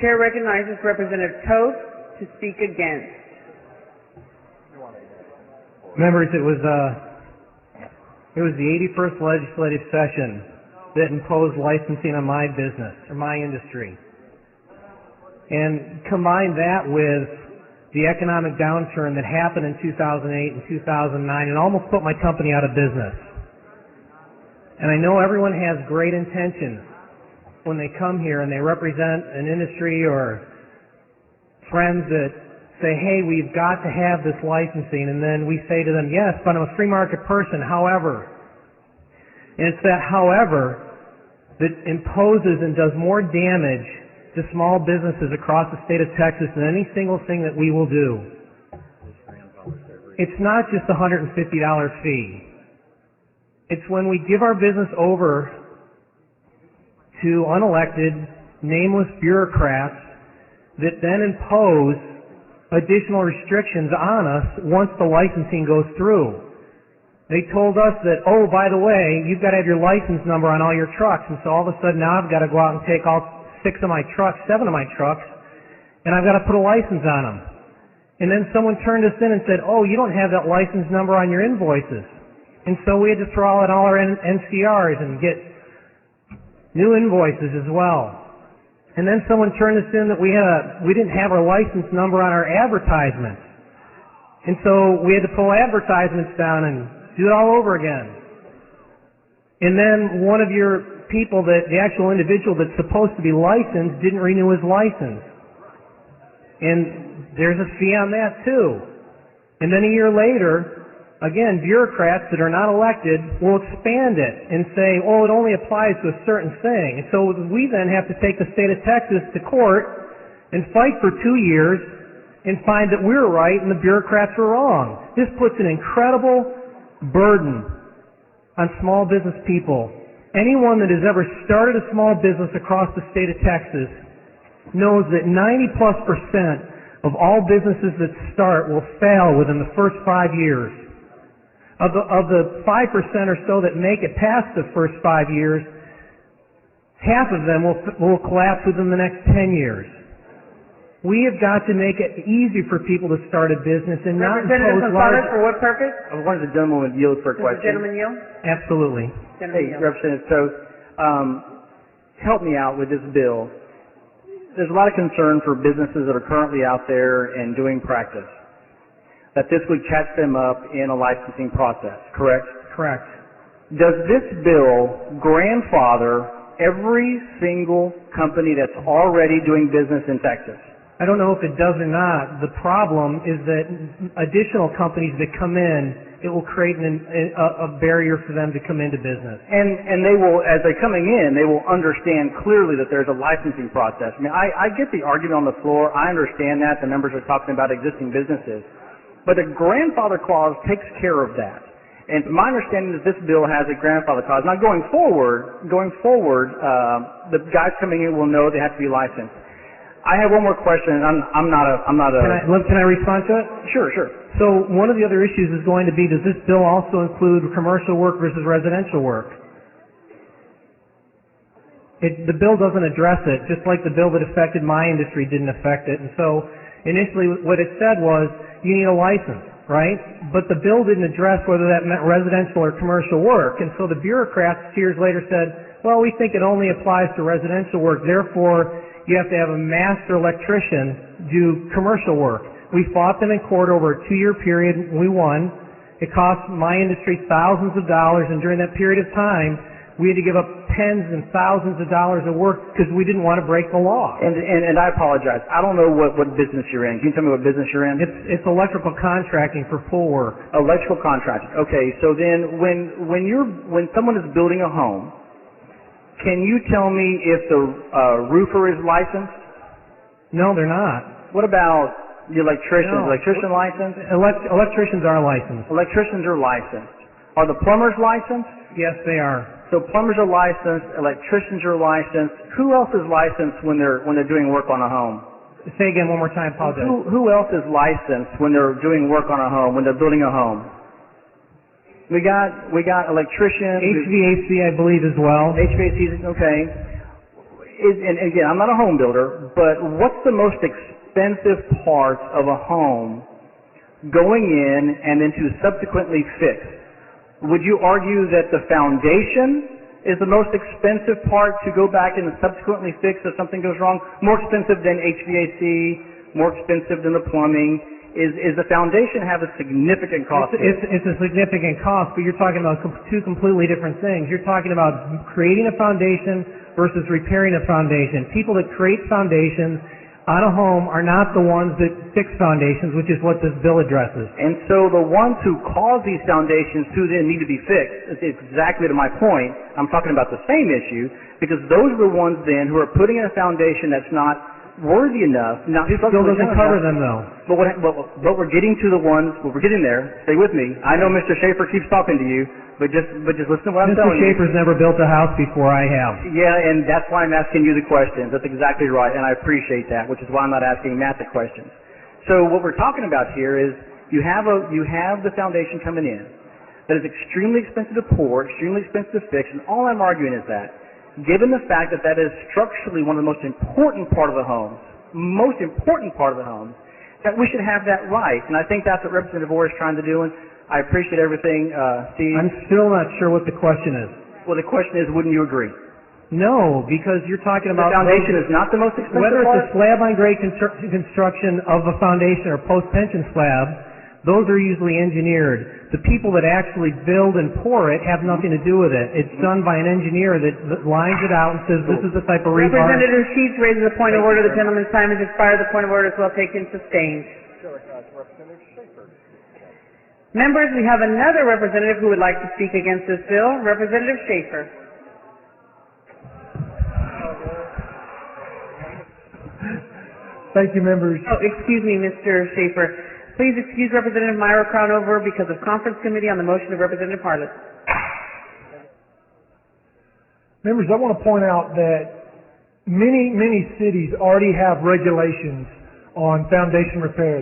Chair recognizes Representative Toth to speak against. Members, it was the 81st legislative session that imposed licensing on my business, or my industry. And combine that with the economic downturn that happened in 2008 and 2009 and almost put my company out of business. And I know everyone has great intentions when they come here and they represent an industry or friends that say, hey, we've got to have this licensing, and then we say to them, yes, but I'm a free market person, however. And it's that however that imposes and does more damage to small businesses across the state of Texas than any single thing that we will do. It's not just a $150 fee. It's when we give our business over to unelected, nameless bureaucrats that then impose additional restrictions on us once the licensing goes through. They told us that, oh, by the way, you've got to have your license number on all your trucks, and so all of a sudden now I've got to go out and take all 7 of my trucks, and I've got to put a license on them. And then someone turned us in and said, oh, you don't have that license number on your invoices. And so we had to throw out all our NCRs and get new invoices as well. And then someone turned us in that we didn't have our license number on our advertisements. And so we had to pull advertisements down and do it all over again. And then one of your people, the actual individual that's supposed to be licensed, didn't renew his license. And there's a fee on that too. And then a year later, again, bureaucrats that are not elected will expand it and say, oh, it only applies to a certain thing. And so we then have to take the state of Texas to court and fight for 2 years and find that we're right and the bureaucrats were wrong. This puts an incredible burden on small business people. Anyone that has ever started a small business across the state of Texas knows that 90+% of all businesses that start will fail within the first 5 years. Of the 5% or so that make it past the first 5 years, half of them will collapse within the next 10 years. We have got to make it easy for people to start a business and not impose large... For what purpose? I wanted the gentleman would yield for a Does the question. gentleman yield? Absolutely. Hey, Representative Toth, help me out with this bill. There's a lot of concern for businesses that are currently out there and doing practice, that this would catch them up in a licensing process, correct? Correct. Does this bill grandfather every single company that's already doing business in Texas? I don't know if it does or not. The problem is that additional companies that come in, it will create a barrier for them to come into business. And they will, as they're coming in, they will understand clearly that there's a licensing process. I mean, I get the argument on the floor. I understand that. The members are talking about existing businesses. But the grandfather clause takes care of that. And my understanding is this bill has a grandfather clause. Now going forward, the guys coming in will know they have to be licensed. I have one more question. I'm not a. Can I respond to it? Sure. So one of the other issues is going to be, does this bill also include commercial work versus residential work? The bill doesn't address it, just like the bill that affected my industry didn't affect it. And so initially what it said was, you need a license, right? But the bill didn't address whether that meant residential or commercial work. And so the bureaucrats 2 years later said, well, we think it only applies to residential work. Therefore, you have to have a master electrician do commercial work. We fought them in court over a 2-year period. We won. It cost my industry thousands of dollars, and during that period of time, we had to give up tens and thousands of dollars of work because we didn't want to break the law. And I apologize. I don't know what business you're in. Can you tell me what business you're in? It's electrical contracting for full work. Electrical contracting. Okay, so then when someone is building a home, can you tell me if the roofer is licensed? No, they're not. What about the electrician? No. Electrician licensed? Electricians are licensed. Electricians are licensed. Are the plumbers licensed? Yes, they are. So plumbers are licensed, electricians are licensed. Who else is licensed when they're doing work on a home? Say again one more time, apologize. Who else is licensed when they're doing work on a home, when they're building a home? We got electricians. HVAC, I believe, as well. HVAC, okay. and again, I'm not a home builder, but what's the most expensive part of a home going in and then to subsequently fix? Would you argue that the foundation is the most expensive part to go back and subsequently fix if something goes wrong? More expensive than HVAC, more expensive than the plumbing? Is the foundation have a significant cost? It's a significant cost, but you're talking about two completely different things. You're talking about creating a foundation versus repairing a foundation. People that create foundations on a home are not the ones that fix foundations, which is what this bill addresses. And so the ones who cause these foundations to then need to be fixed, it's exactly to my point, I'm talking about the same issue, because those are the ones then who are putting in a foundation that's not worthy enough, not This bill doesn't cover them, though. But we're getting to the ones, we're getting there. Stay with me. I know Mr. Schaefer keeps talking to you, but just listen to what I'm Mr. telling you. Schaefer's never built a house before I have. Yeah, and that's why I'm asking you the questions. That's exactly right, and I appreciate that, which is why I'm not asking Matt the questions. So what we're talking about here is you have the foundation coming in that is extremely expensive to pour, extremely expensive to fix, and all I'm arguing is that, given the fact that that is structurally one of the most important part of the home, that we should have that right. And I think that's what Representative Orr is trying to do, and I appreciate everything, Steve. I'm still not sure what the question is. Well, the question is, wouldn't you agree? No, because you're talking about... The foundation is not the most expensive whether part? it's a slab-on-grade construction of a foundation or post-tension slab, those are usually engineered. The people that actually build and pour it have nothing to do with it. It's done by an engineer that lines it out and says, this is the type of rebar. Representative Sheets raises a point of order. The gentleman's time has expired. The point of order is well taken, sustained. Members, we have another representative who would like to speak against this bill. Representative Schaefer. Thank you, members. Oh, excuse me, Mr. Schaefer. Please excuse Representative Myra Crownover because of conference committee on the motion of Representative Harless. Members, I want to point out that many cities already have regulations on foundation repair.